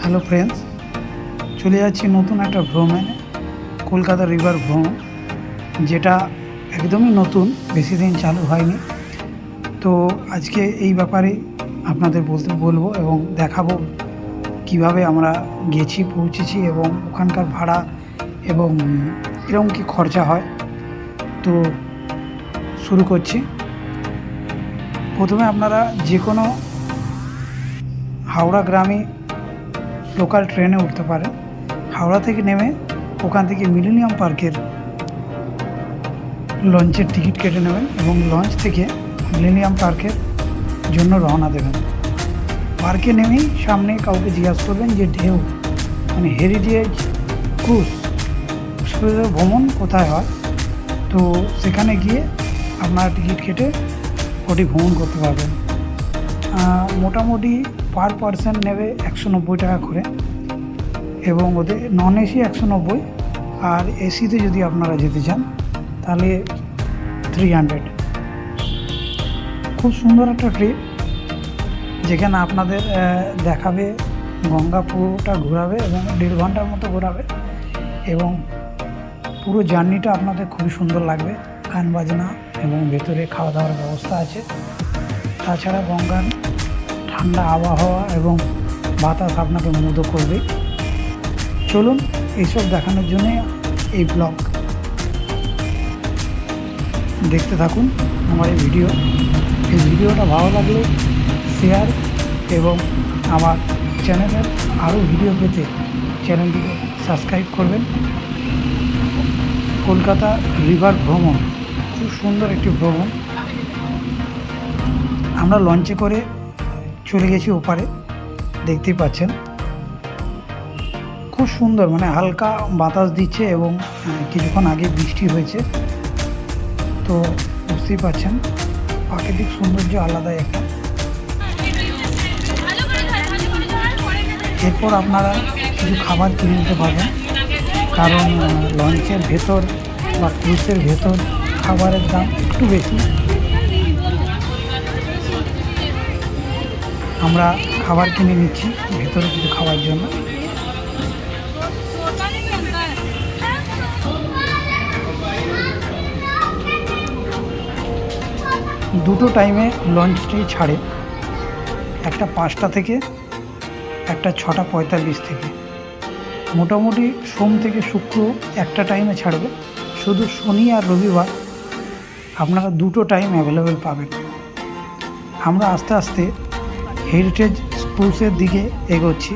Hello friends, চলে যাচ্ছি নতুন একটা ভ্রমণে, কলকাতা রিভার ভ্রমণ, যেটা একদমই নতুন, বেশি দিন চালু হয়নি। তো আজকে এই ব্যাপারে আপনাদের বলবো এবং দেখাবো কিভাবে আমরা গেছি, পৌঁছেছি এবং ওখানকার ভাড়া এবং এরকম কি খরচা হয়। তো শুরু করছি। প্রথমে আপনারা যে কোনো হাওড়া গ্রামে লোকাল ট্রেনে উঠতে পারেন। হাওড়া থেকে নেমে ওখান থেকে মিলেনিয়াম পার্কের লঞ্চের টিকিট কেটে নেবেন এবং লঞ্চ থেকে মিলেনিয়াম পার্কের জন্য রওনা দেবেন। পার্কে নেমেই সামনে কাউকে জিজ্ঞাসা করবেন যে ঢেউ মানে হেরিটেজ ক্রুজ ভ্রমণ কোথায় হয়। তো সেখানে গিয়ে আপনারা টিকিট কেটে ওটি ভ্রমণ করতে পারবেন। মোটামুটি পার পারসন নেবে 190 টাকা করে এবং ওদের নন এসি 190, আর এসিতে যদি আপনারা যেতে চান তাহলে 300। খুব সুন্দর একটা ট্রিপ, যেখানে আপনাদের দেখাবে গঙ্গা পুরোটা ঘোরাবে এবং 1.5 ঘন্টার মতো ঘোরাবে এবং পুরো জার্নিটা আপনাদের খুবই সুন্দর লাগবে। গান বাজনা এবং ভেতরে খাওয়া দাওয়ার ব্যবস্থা আছে। তাছাড়া গঙ্গার ঠান্ডা আবহাওয়া এবং বাতাস আপনাকে মুগ্ধ করবে। চলুন এইসব দেখানোর জন্যে এই ব্লগ দেখতে থাকুন আমার এই ভিডিওটা ভালো লাগলে শেয়ার এবং আমার চ্যানেলের আরও ভিডিও পেতে চ্যানেলটিকে সাবস্ক্রাইব করবেন। কলকাতা রিভার ভ্রমণ খুব সুন্দর একটি ভ্রমণ। আমরা লঞ্চে করে চলে গেছি ওপারে, দেখতেই পাচ্ছেন খুব সুন্দর, মানে হালকা বাতাস দিচ্ছে এবং কিছুক্ষণ আগে বৃষ্টি হয়েছে। তো বুঝতেই পাচ্ছেন প্রাকৃতিক সৌন্দর্য আলাদাই একটা। এরপর আপনারা কিছু খাবার কিনে নিতে পারবেন, কারণ লঞ্চের ভেতর বা ক্রুজের ভেতর খাবারের দাম একটু বেশি। আমরা খাবার কিনে নিচ্ছি ভেতরে কিছু খাওয়ার জন্য। দুটো টাইমে লঞ্চটি ছাড়ে, একটা 5টা থেকে, একটা 6:45 থেকে। মোটামুটি সোম থেকে শুক্র একটা টাইমে ছাড়বে, শুধু শনি আর রবিবার আপনারা দুটো টাইম অ্যাভেলেবেল পাবেন। আমরা আস্তে আস্তে হেরিটেজ ক্রুজের দিকে এগোচ্ছি।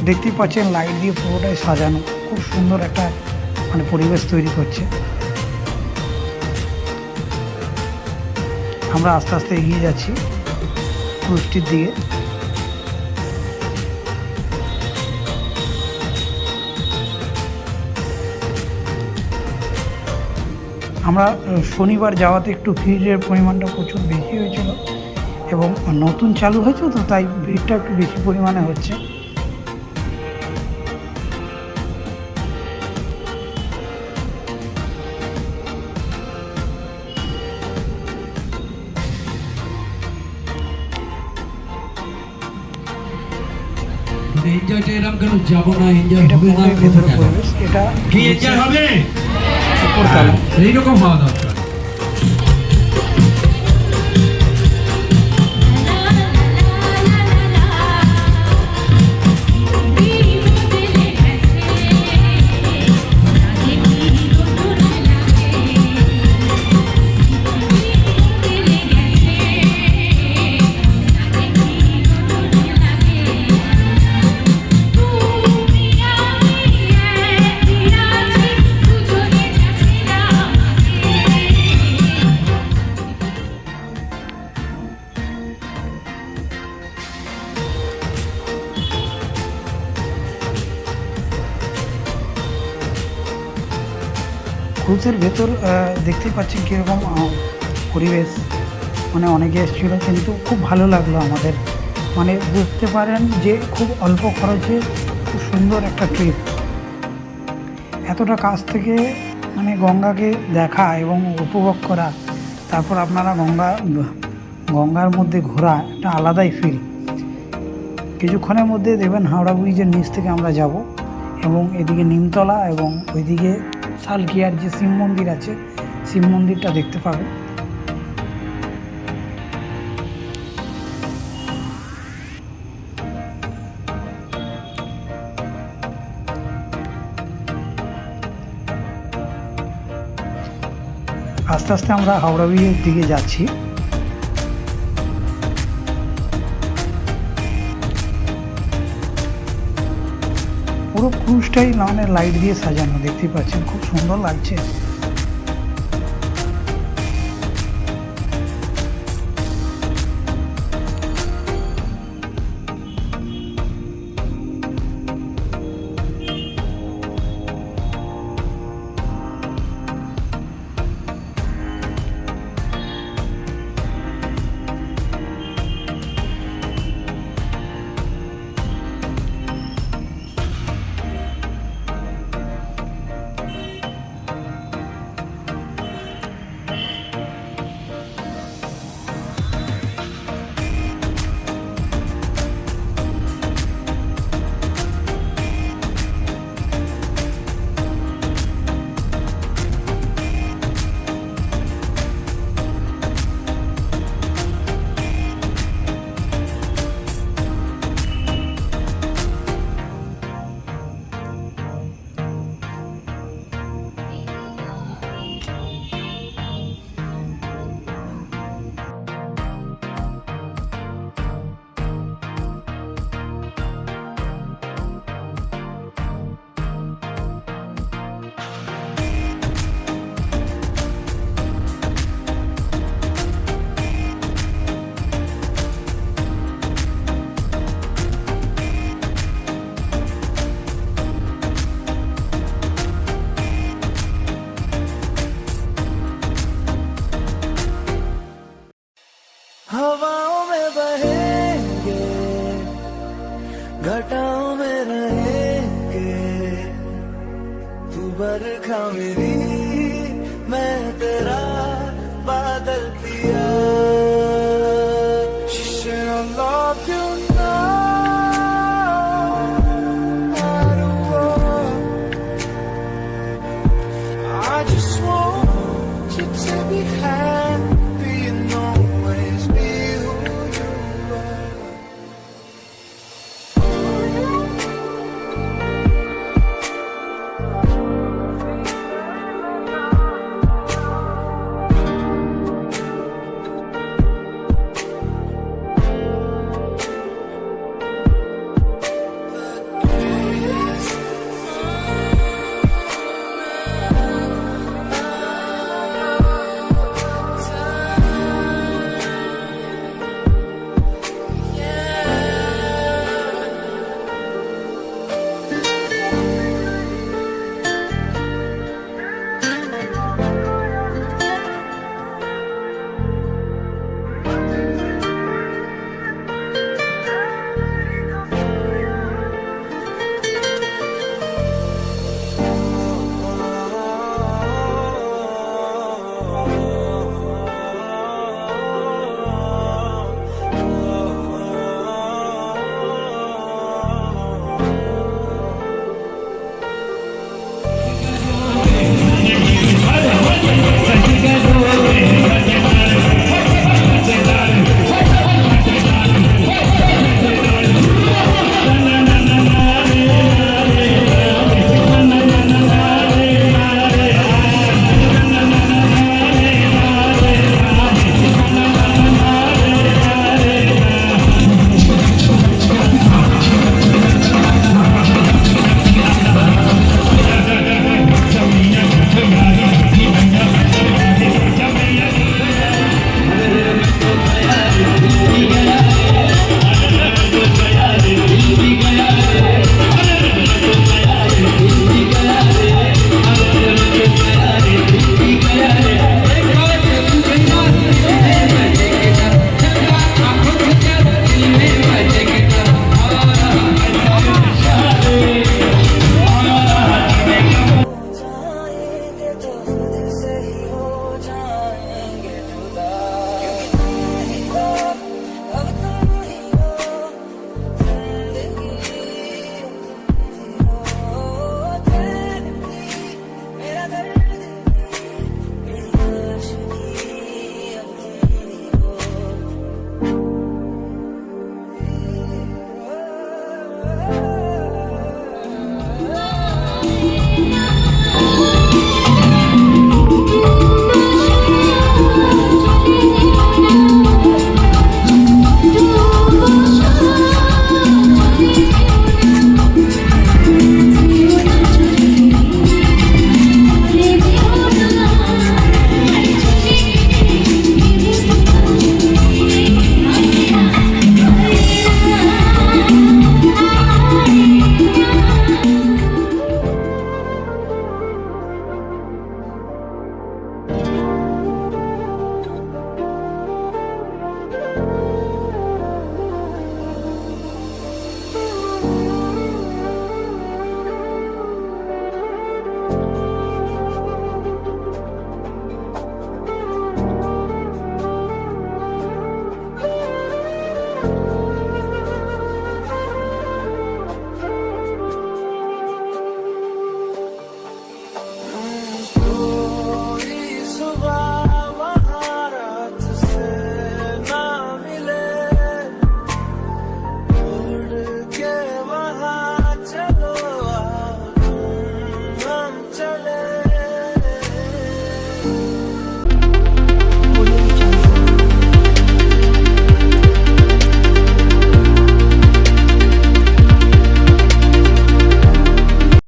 দেখতেই পাচ্ছেন লাইট দিয়ে পুরোটাই সাজানো, খুব সুন্দর একটা মানে পরিবেশ তৈরি করছে। আমরা আস্তে আস্তে এগিয়ে যাচ্ছি ক্রুজটির দিকে। আমরা শনিবার যাওয়াতে একটু ভিড়ের পরিমাণটা প্রচুর বেশি হয়েছিল এবং নতুন চালু হয়েছে, তো তাই ভিড়টা একটু বেশি পরিমাণে হচ্ছে। এনজয়টা এরকম কেন যাব না, এনজয় হবে না, ভেতরে পরিবেশ এটা কি এনজয় হবে উপরতলা এইরকম হওয়া দরকার। ক্রুজের ভেতর দেখতেই পাচ্ছেন কীরকম পরিবেশ, মানে অনেকে এসেছিলো, কিন্তু খুব ভালো লাগলো আমাদের। মানে বুঝতে পারেন যে খুব অল্প খরচে খুব সুন্দর একটা ট্রিপ। এতটা কাছ থেকে মানে গঙ্গাকে দেখা এবং উপভোগ করা, তারপর আপনারা গঙ্গার মধ্যে ঘোরা, একটা আলাদাই ফিল। কিছুক্ষণের মধ্যে দেখবেন হাওড়া ব্রিজের নিচ থেকে আমরা যাব এবং এদিকে নিমতলা এবং ওইদিকে সালকিয়ার যে শিব মন্দির আছে শিব মন্দিরটা দেখতে পাবেন। আস্তে আস্তে আমরা হাওড়া ব্রিজের দিকে যাচ্ছি। পুরো ক্রুজটাই মানে লাইট দিয়ে সাজানো, দেখতে পাচ্ছেন খুব সুন্দর লাগছে। हवाओं में बहेंगे, घटाओं में रहेंगे, तू बरखा मेरी